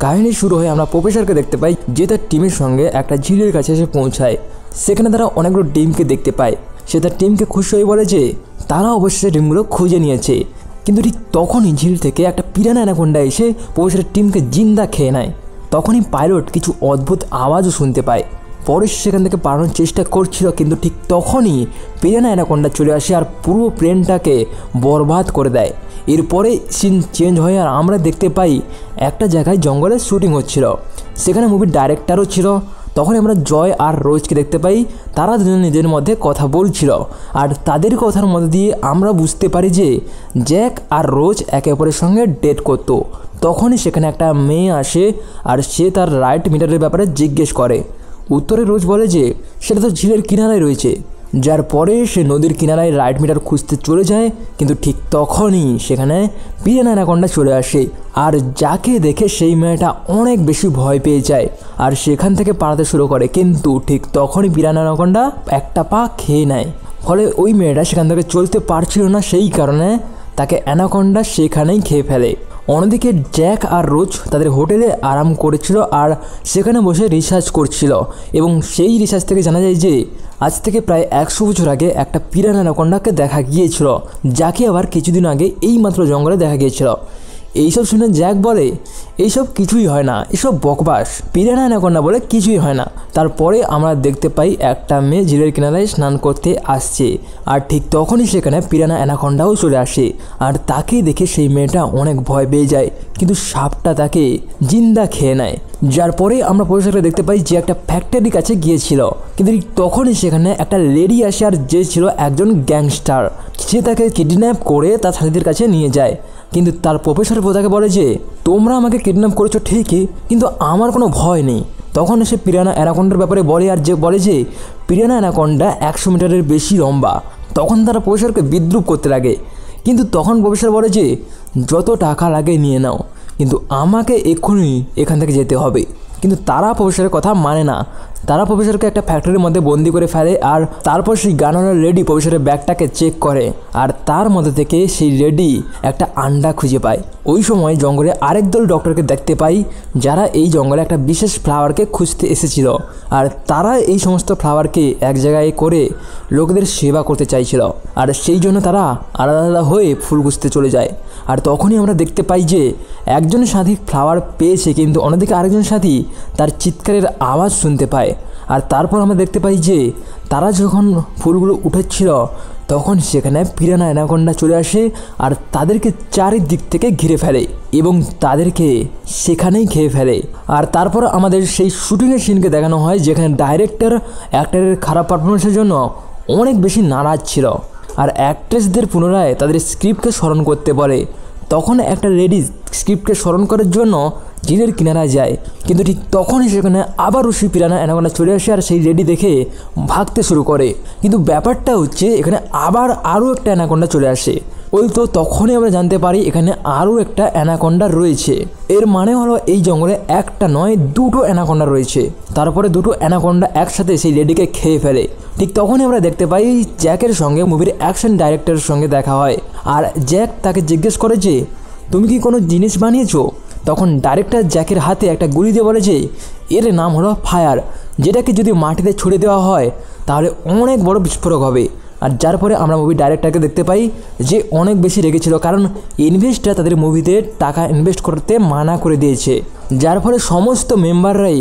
কাহিনী শুরু হয়ে আমরা প্রফেসরকে দেখতে পাই যে তার টিমের সঙ্গে একটা ঝিলের কাছে এসে পৌঁছায়। সেখানে তারা অনেকগুলো ডিমকে দেখতে পায়। সে তার টিমকে খুশি হয়ে বলে যে তারা অবশ্যই ডিমগুলো খুঁজে নিয়েছে। কিন্তু ঠিক তখনই ঝিল থেকে একটা পিরানা অ্যানাকোন্ডা এসে প্রফেসরের টিমকে জিন্দা খেয়ে নেয়। তখনই পাইলট কিছু অদ্ভুত আওয়াজও শুনতে পায়। পরে সেখান থেকে পালানোর চেষ্টা করছিল, কিন্তু ঠিক তখনই পিরানা অ্যানাকোন্ডা চলে আসে আর পুরো প্লেনটাকে বরবাদ করে দেয়। এরপরে সিন চেঞ্জ হয়ে আর আমরা দেখতে পাই একটা জায়গায় জঙ্গলে শ্যুটিং হচ্ছিল। সেখানে মুভির ডাইরেক্টরও ছিল। তখন আমরা জয় আর রোজকে দেখতে পাই, তারা দুজন নিজের মধ্যে কথা বলছিল। আর তাদের কথার মধ্যে দিয়ে আমরা বুঝতে পারি যে জ্যাক আর রোজ একে অপরের সঙ্গে ডেট করতো। তখনই সেখানে একটা মেয়ে আসে আর সে তার রাইট মিটারের ব্যাপারে জিজ্ঞেস করে। উত্তরে রোজ বলে যে সেটা তো ঝিলের কিনারায় রয়েছে। যার পরে সে নদীর কিনারায় রাইট মিটার খুঁজতে চলে যায়, কিন্তু ঠিক তখনই সেখানে পিরানা অ্যানাকোন্ডা চলে আসে। আর যাকে দেখে সেই মেয়েটা অনেক বেশি ভয় পেয়ে যায় আর সেখান থেকে পালাতে শুরু করে। কিন্তু ঠিক তখনই পিরানা অ্যানাকোন্ডা একটা পা খেয়ে নেয়। ফলে ওই মেয়েটা সেখান থেকে চলতে পারছিল না, সেই কারণে তাকে অ্যানাকোন্ডা সেখানেই খেয়ে ফেলে। অন্যদিকে জ্যাক আর রোজ তাদের হোটেলে আরাম করেছিল আর সেখানে বসে রিসার্চ করছিল। এবং সেই রিসার্চ থেকে জানা যায় যে আজ থেকে প্রায় 100 বছর আগে একটা পিরানা অ্যানাকোন্ডাকে দেখা গিয়েছিল, যাকে আবার কিছুদিন আগে এইমাত্র জঙ্গলে দেখা গিয়েছিল। এইসব শুনে জ্যাক বলে এইসব কিছুই হয় না, এসব বকবাস, পিরানা অ্যানাকোন্ডা বলে কিছুই হয় না। তারপরে আমরা দেখতে পাই একটা মেয়ে ঝিলের কিনারায় স্নান করতে আসছে আর ঠিক তখনই সেখানে পিরানা অ্যানাকোন্ডাও চলে আসে। আর তাকে দেখে সেই মেয়েটা অনেক ভয় পেয়ে যায়, কিন্তু সাপটা তাকে জিন্দা খেয়ে নেয়। যার পরে আমরা পরিষ্কার দেখতে পাই যে একটা ফ্যাক্টরির কাছে গিয়েছিল, কিন্তু তখনই সেখানে একটা লেডি আসে আর যে ছিল একজন গ্যাংস্টার। সে তাকে কিডন্যাপ করে তার সাথীদের কাছে নিয়ে যায়। কিন্তু তার প্রফেসর তাকে বলে যে তোমরা আমাকে কিডন্যাপ করেছো ঠিকই, কিন্তু আমার কোনো ভয় নেই। তখন সে পিরানা অ্যানাকোন্ডার ব্যাপারে বলে আর যে বলে যে পিরানা অ্যানাকোন্ডা 100 মিটারের বেশি লম্বা। তখন তারা প্রফেসরকে বিদ্রুপ করতে লাগে, কিন্তু তখন প্রফেসর বলে যে যত টাকা লাগে নিয়ে নাও, কিন্তু আমাকে এক্ষুনি এখান থেকে যেতে হবে। কিন্তু তারা প্রফেসরের কথা মানে না। তারা প্রফেসরকে একটা ফ্যাক্টরির মধ্যে বন্দি করে ফেলে আর তারপর সেই গানওয়ালা লেডি প্রফেসরের ব্যাগটাকে চেক করে আর তার মধ্যে থেকে সেই লেডি একটা আন্ডা খুঁজে পায়। ওই সময় জঙ্গলে আরেক দল ডক্টরকে দেখতে পাই, যারা এই জঙ্গলে একটা বিশেষ ফ্লাওয়ারকে খুঁজতে এসেছিল আর তারা এই সমস্ত ফ্লাওয়ারকে এক জায়গায় করে লোকদের সেবা করতে চাইছিল। আর সেই জন্য তারা আলাদা আলাদা হয়ে ফুল খুঁজতে চলে যায়। আর তখনই আমরা দেখতে পাই যে একজন সাথী ফ্লাওয়ার পেয়েছে, কিন্তু অন্যদিকে আরেকজন সাথী তার চিৎকারের আওয়াজ শুনতে পায়। আর তারপর আমরা দেখতে পাই যে তারা যখন ফুলগুলো উঠেছিল তখন সেখানে পিরানা অ্যানাকোন্ডা চলে আসে আর তাদেরকে চারিদিক থেকে ঘিরে ফেলে এবং তাদেরকে সেখানেই খেয়ে ফেলে। আর তারপর আমাদের সেই শুটিংয়ের সিনকে দেখানো হয়, যেখানে ডাইরেক্টর অ্যাক্টরের খারাপ পারফরমেন্সের জন্য অনেক বেশি নারাজ ছিল আর অ্যাক্ট্রেসদের পুনরায় তাদের স্ক্রিপ্টকে স্মরণ করতে বলে। তখন একটা লেডি স্ক্রিপ্টকে স্মরণ করার জন্য ঝিলের কিনারায় যায়, কিন্তু ঠিক তখনই সেখানে আবারও সেই পিরানা অ্যানাকোন্ডা চলে আসে আর সেই লেডি দেখে ভাগতে শুরু করে। কিন্তু ব্যাপারটা হচ্ছে এখানে আবার আরও একটা অ্যানাকোন্ডা চলে আসে। ওই তো তখনই আমরা জানতে পারি এখানে আরও একটা অ্যানাকোন্ডা রয়েছে। এর মানে হলো এই জঙ্গলে একটা নয়, দুটো অ্যানাকোন্ডা রয়েছে। তারপরে দুটো অ্যানাকোন্ডা একসাথে সেই লেডিকে খেয়ে ফেলে। ঠিক তখনই আমরা দেখতে পাই জ্যাকের সঙ্গে মুভির অ্যাকশন ডাইরেক্টরের সঙ্গে দেখা হয় আর জ্যাক তাকে জিজ্ঞেস করে যে তুমি কি কোনো জিনিস বানিয়েছো? তখন ডাইরেক্টর জ্যাকের হাতে একটা গুলি দিয়ে বলে যে এর নাম হলো ফায়ার, যেটাকে যদি মাটিতে ছুড়ে দেওয়া হয় তাহলে অনেক বড় বিস্ফোরক হবে। আর যার পরে আমরা মুভি ডাইরেক্টরকে দেখতে পাই যে অনেক বেশি রেগেছিল, কারণ ইনভেস্টর তাদের মুভিতে টাকা ইনভেস্ট করতে মানা করে দিয়েছে, যার ফলে সমস্ত মেম্বাররাই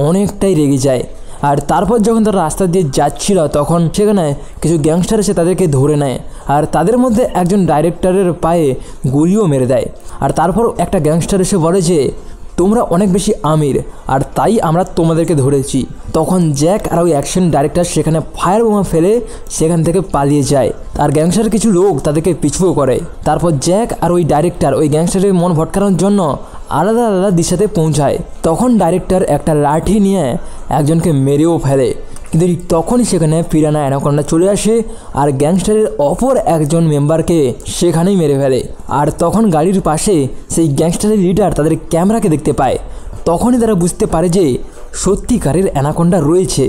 অনেকটাই রেগে যায়। আর তারপর যখন তারা রাস্তা দিয়ে যাচ্ছিল তখন সেখানে কিছু গ্যাংস্টার এসে তাদেরকে ধরে নেয় আর তাদের মধ্যে একজন ডাইরেক্টরের পায়ে গুলিও মেরে দেয়। আর তারপর একটা গ্যাংস্টার এসে বলে যে তোমরা অনেক বেশি আমির আর তাই আমরা তোমাদেরকে ধরেছি। তখন জ্যাক আর ওই অ্যাকশন ডাইরেক্টর সেখানে ফায়ার বোমা ফেলে সেখান থেকে পালিয়ে যায় আর গ্যাংস্টার কিছু লোক তাদেরকে পিছুও করে। তারপর জ্যাক আর ওই ডাইরেক্টর ওই গ্যাংস্টারের মন ভটকানোর জন্য আলাদা আলাদা দিশাতে পৌঁছায়। তখন ডাইরেক্টর একটা লাঠি নিয়ে একজনকে মেরেও ফেলে, কিন্তু তখনই সেখানে পিরানা অ্যানাকোন্ডা চলে আসে আর গ্যাংস্টারের অপর একজন মেম্বারকে সেখানেই মেরে ফেলে। আর তখন গাড়ির পাশে সেই গ্যাংস্টারের লিডার তাদের ক্যামেরাকে দেখতে পায়। তখনই তারা বুঝতে পারে যে সত্যিকারের অ্যানাকোন্ডা রয়েছে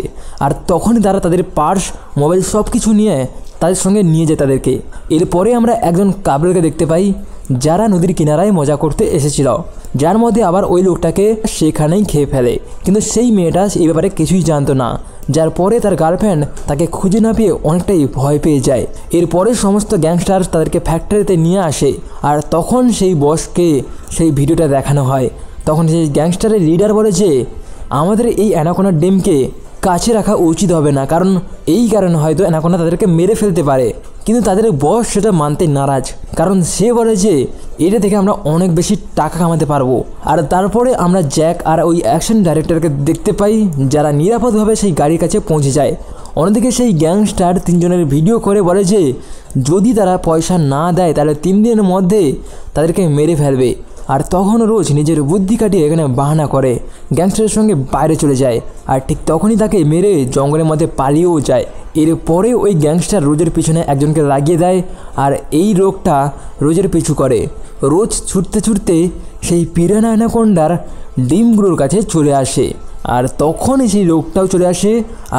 আর তখনই তারা তাদের পার্স, মোবাইল সব কিছু নিয়ে তাদের সঙ্গে নিয়ে যায় তাদেরকে। এরপরে আমরা একজন কাপলকে দেখতে পাই যারা নদীর কিনারায় মজা করতে এসেছিল। যার মধ্যে আবার ওই লোকটাকে সেখানেই খেয়ে ফেলে। কিন্তু সেই মেয়েটা এই ব্যাপারে কিছুই জানতো না, যার পরে তার গার্লফ্রেন্ড তাকে খুঁজে না পেয়ে অনেকটাই ভয় পেয়ে যায়। এরপরে সমস্ত গ্যাংস্টার তাদেরকে ফ্যাক্টরিতে নিয়ে আসে, আর তখন সেই বসকে সেই ভিডিওটা দেখানো হয়। তখন সেই গ্যাংস্টারের লিডার বলে যে আমাদের এই অ্যানাকোন্ডার ডিমকে কাছে রাখা উচিত হবে না, কারণ এই কারণে হয়তো অ্যানাকোন্ডা তাদেরকে মেরে ফেলতে পারে। কিন্তু তাদের বস সেটা মানতে নারাজ, কারণ সে বলে যে এটা থেকে আমরা অনেক বেশি টাকা কামাতে পারবো। আর তারপরে আমরা জ্যাক আর ওই অ্যাকশন ডাইরেক্টরকে দেখতে পাই, যারা নিরাপদভাবে সেই গাড়ির কাছে পৌঁছে যায়। অন্যদিকে সেই গ্যাংস্টার 3 জনের ভিডিও করে বলে যে যদি তারা পয়সা না দেয় তাহলে 3 দিনের মধ্যে তাদেরকে মেরে ফেলবে। আর তখন রোজ নিজের বুদ্ধি কাটিয়ে এখানে বাহানা করে গ্যাংস্টারের সঙ্গে বাইরে চলে যায়, আর ঠিক তখনই তাকে মেরে জঙ্গলের মধ্যে পালিয়েও যায়। এরপরে ওই গ্যাংস্টার রোজের পিছনে একজনকে লাগিয়ে দেয়, আর এই লোকটা রোজের পিছু করে। রোজ ছুটতে ছুটতে সেই পিরানা অ্যানাকোন্ডার ডিমগুলোর কাছে চলে আসে, আর তখনই সেই লোকটাও চলে আসে,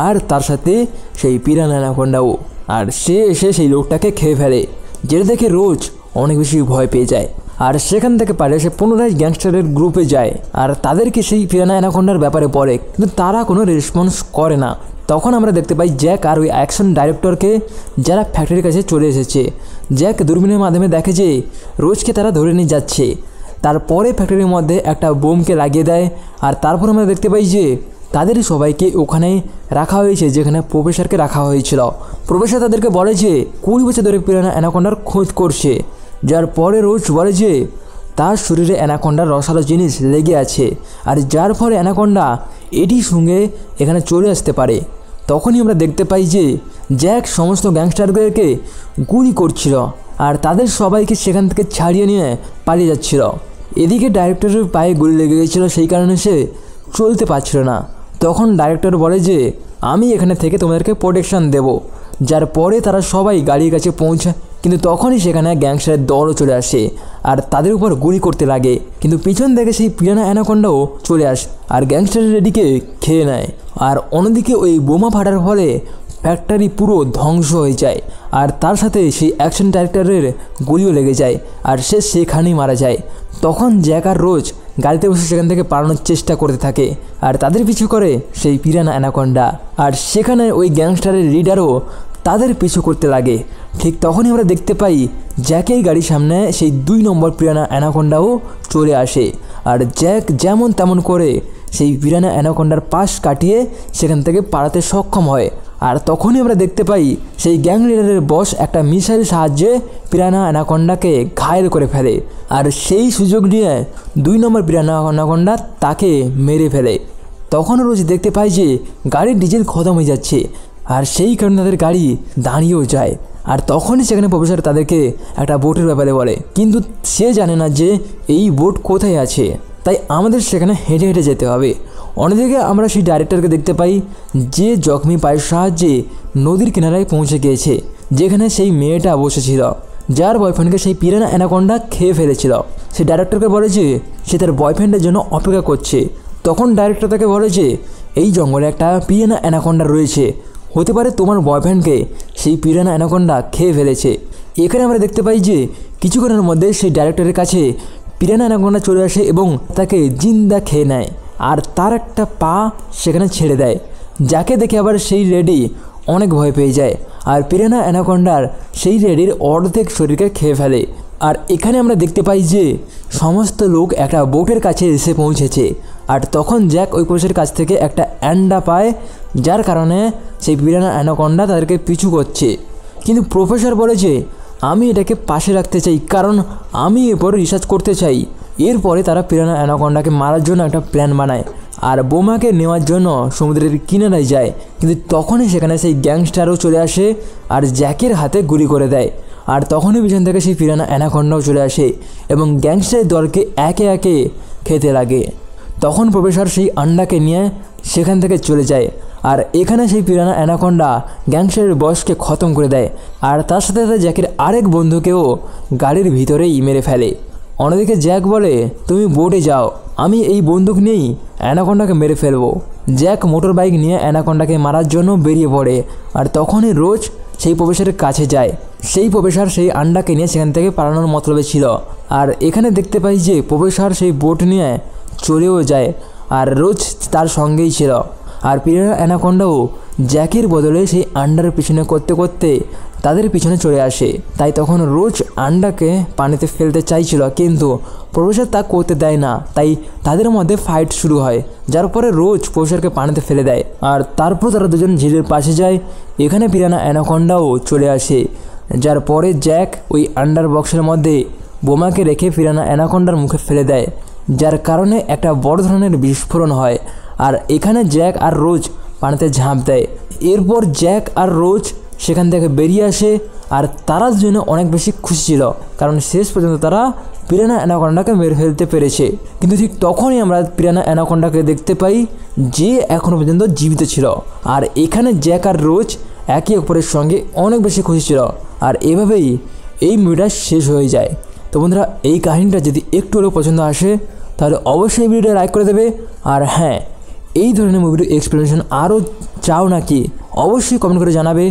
আর তার সাথে সেই পিরানা অ্যানাকোন্ডাও। আর সে এসে সেই লোকটাকে খেয়ে ফেলে, যেটা দেখে রোজ অনেক বেশি ভয় পেয়ে যায়। আর সেখান থেকে পারে সে পুনরায় গ্যাংস্টারের গ্রুপে যায়, আর তাদেরকে সেই পিরানা অ্যানাকোন্ডার ব্যাপারে বলে, কিন্তু তারা কোনো রেসপন্স করে না। তখন আমরা দেখতে পাই জ্যাক আর ওই অ্যাকশন ডাইরেক্টরকে, যারা ফ্যাক্টরির কাছে চলে এসেছে। জ্যাক দূরবীনের মাধ্যমে দেখে যে রোজকে তারা ধরে নিয়ে যাচ্ছে। তারপরে ফ্যাক্টরির মধ্যে একটা বোমকে লাগিয়ে দেয়, আর তারপর আমরা দেখতে পাই যে তাদের সবাইকে ওখানে রাখা হয়েছে যেখানে প্রফেসরকে রাখা হয়েছিল। প্রফেসর তাদেরকে বলে যে 20 বছর ধরে পিরানা অ্যানাকোন্ডার খোঁজ করছে, যার পরে রোজ বলে যে তার শরীরে অ্যানাকোন্ডার রসালো জিনিস লেগে আছে, আর যার ফলে অ্যানাকোন্ডা এটির সঙ্গে এখানে চলে আসতে পারে। তখনই আমরা দেখতে পাই যে জ্যাক সমস্ত গ্যাংস্টারদেরকে গুলি করছিল, আর তাদের সবাইকে সেখান থেকে ছাড়িয়ে নিয়ে পালিয়ে যাচ্ছিল। এদিকে ডাইরেক্টরের পায়ে গুলি লেগে গেছিলো, সেই কারণে সে চলতে পারছিল না। তখন ডাইরেক্টর বলে যে আমি এখানে থেকে তোমাদেরকে প্রোটেকশন দেব, যার পরে তারা সবাই গাড়ির কাছে পৌঁছায়। কিন্তু তখনই সেখানে গ্যাংস্টারের দলও চলে আসে, আর তাদের উপর গুলি করতে লাগে। কিন্তু পিছন থেকে সেই পিরানা অ্যানাকোন্ডাও চলে আসে, আর গ্যাংস্টারের এদিকে খেয়ে নেয়। আর অন্যদিকে ওই বোমা ফাটার ফলে ফ্যাক্টরি পুরো ধ্বংস হয়ে যায়, আর তার সাথে সেই অ্যাকশন ডাইরেক্টরের গুলিও লেগে যায়, আর সে সেখানেই মারা যায়। তখন জ্যাক আর রোজ গাড়িতে বসে সেখান থেকে পালানোর চেষ্টা করতে থাকে, আর তাদের পিছু করে সেই পিরানা অ্যানাকোন্ডা। আর সেখানে ওই গ্যাংস্টারের লিডারও তাদের পিছু করতে লাগে। ঠিক তখনই আমরা দেখতে পাই জ্যাকের গাড়ির সামনে সেই 2 নম্বর পিরানা অ্যানাকোন্ডাও চলে আসে, আর জ্যাক যেমন তেমন করে সেই পিরানা অ্যানাকোন্ডার পাশ কাটিয়ে সেখান থেকে পালাতে সক্ষম হয়। আর তখনই আমরা দেখতে পাই সেই গ্যাং লিডারের বস একটা মিসাইল সাহায্যে পিরানা অ্যানাকোন্ডাকে ঘায়েল করে ফেলে, আর সেই সুযোগ নিয়ে 2 নম্বর পিরানা অ্যানাকোন্ডা তাকে মেরে ফেলে। তখন রোজ দেখতে পাই যে গাড়ির ডিজেল খতম হয়ে যাচ্ছে, আর সেই কারণে তাদের গাড়ি দাঁড়িয়েও যায়। আর তখনই সেখানে প্রফেসর তাদেরকে একটা বোটের ব্যাপারে বলে, কিন্তু সে জানে না যে এই বোট কোথায় আছে, তাই আমাদের সেখানে হেঁটে হেঁটে যেতে হবে। অন্যদিকে আমরা সেই ডাইরেক্টরকে দেখতে পাই যে জখমি পায়ের সাহায্যে নদীর কিনারায় পৌঁছে গিয়েছে, যেখানে সেই মেয়েটা বসেছিল, যার বয়ফ্রেন্ডকে সেই পিরানা অ্যানাকোন্ডা খেয়ে ফেলেছিল। সে ডাইরেক্টরকে বলে যে সে তার বয়ফ্রেন্ডের জন্য অপেক্ষা করছে। তখন ডাইরেক্টর তাকে বলে যে এই জঙ্গলে একটা পিরানা অ্যানাকোন্ডা রয়েছে, হতে পারে তোমার বয়ফ্রেন্ডকে সেই পিরানা অ্যানাকোন্ডা খেয়ে ফেলেছে। এখানে আমরা দেখতে পাই যে কিছুক্ষণের মধ্যে সেই ডাইরেক্টরের কাছে পিরানা অ্যানাকোন্ডা চলে আসে এবং তাকে জিন্দা খেয়ে নেয়, আর তার একটা পা সেখানে ছেড়ে দেয়, যাকে দেখে আবার সেই রেডি অনেক ভয় পেয়ে যায়, আর পিরানা অ্যানাকোন্ডার সেই রেডির অর্ধেক শরীরকে খেয়ে ফেলে। আর এখানে আমরা দেখতে পাই যে সমস্ত লোক একটা বোটের কাছে এসে পৌঁছেছে, আর তখন জ্যাক ওই পুলিশের কাছ থেকে একটা অ্যান্ডা পায়, যার কারণে সেই পিরানা অ্যানাকোন্ডা তাদেরকে পিছু করছে। কিন্তু প্রফেসর বলে যে আমি এটাকে পাশে রাখতে চাই, কারণ আমি এরপর রিসার্চ করতে চাই। এরপরে তারা পিরানা অ্যানাকোন্ডাকে মারার জন্য একটা প্ল্যান বানায়, আর বোমাকে নেওয়ার জন্য সমুদ্রের কিনারায় যায়। কিন্তু তখনই সেখানে সেই গ্যাংস্টারও চলে আসে আর জ্যাকের হাতে গুলি করে দেয়, আর তখনই পিছন থেকে সেই পিরানা অ্যানাকোন্ডাও চলে আসে এবং গ্যাংস্টারের দলকে একে একে খেতে লাগে। তখন প্রফেসর সেই আন্ডাকে নিয়ে সেখান থেকে চলে যায়, আর এখানে সেই পিরানা অ্যানাকোন্ডা গ্যাংস্টারের বসকে খতম করে দেয়, আর তার সাথে সাথে জ্যাকের আরেক বন্ধুকেও গাড়ির ভিতরেই মেরে ফেলে। অন্যদিকে জ্যাক বলে তুমি বোটে যাও, আমি এই বন্দুক নিয়েই অ্যানাকোন্ডাকে মেরে ফেলবো। জ্যাক মোটর বাইক নিয়ে অ্যানাকোন্ডাকে মারার জন্য বেরিয়ে পড়ে, আর তখনই রোজ সেই প্রফেসরের কাছে যায়। সেই প্রফেসর সেই আন্ডাকে নিয়ে সেখান থেকে পালানোর মতলবে ছিল, আর এখানে দেখতে পাই যে প্রফেসর সেই বোট নিয়ে চলেও যায় আর রোজ তার সঙ্গেই ছিল। আর পিরানা অ্যানাকোন্ডাও জ্যাকের বদলে সেই আন্ডার পিছনে করতে করতে তাদের পিছনে চলে আসে। তাই তখন রোজ আন্ডাকে পানিতে ফেলতে চাইছিল, কিন্তু প্রফেসর তা করতে দেয় না। তাই তাদের মধ্যে ফাইট শুরু হয়, যার পরে রোজ প্রফেসরকে পানিতে ফেলে দেয়। আর তারপর তারা দুজন ঝিলের পাশে যায়। এখানে পিরানা অ্যানাকোন্ডাও চলে আসে, যার পরে জ্যাক ওই আন্ডার বক্সের মধ্যে বোমাকে রেখে পিরানা অ্যানাকোন্ডার মুখে ফেলে দেয়, যার কারণে একটা বড় ধরনের বিস্ফোরণ হয়। আর এখানে জ্যাক আর রোজ পানিতে ঝাঁপ দেয়। এরপর জ্যাক আর রোজ সেখান থেকে বেরিয়ে আসে আর তারা জন্য অনেক বেশি খুশি ছিল, কারণ শেষ পর্যন্ত তারা পিরানা অ্যানাকোন্ডাকে মেরে ফেলতে পেরেছে। কিন্তু ঠিক তখনই আমরা পিরানা অ্যানাকোন্ডাকে দেখতে পাই, যে এখনও পর্যন্ত জীবিত ছিল। আর এখানে জ্যাক আর রোজ একে অপরের সঙ্গে অনেক বেশি খুশি ছিল। আর এভাবেই এই মুভিটা শেষ হয়ে যায়। তো বন্ধুরা, এই কাহিনীটা যদি একটু হলেও পছন্দ আসে তাহলে অবশ্যই ভিডিওটা লাইক করে দেবে। আর হ্যাঁ, এই ধরনের মুভির এক্সপ্লেনেশন আরও চাও নাকি অবশ্যই কমেন্ট করে জানাবে,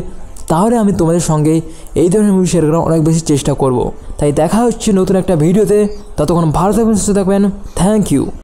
তাহলে আমি তোমাদের সঙ্গে এই ধরনের মুভি শেয়ার করার অনেক বেশি চেষ্টা করব। তাই দেখা হচ্ছে নতুন একটা ভিডিওতে, ততক্ষণ ভালো থাকবেন, সুস্থ থাকবেন। Thank you.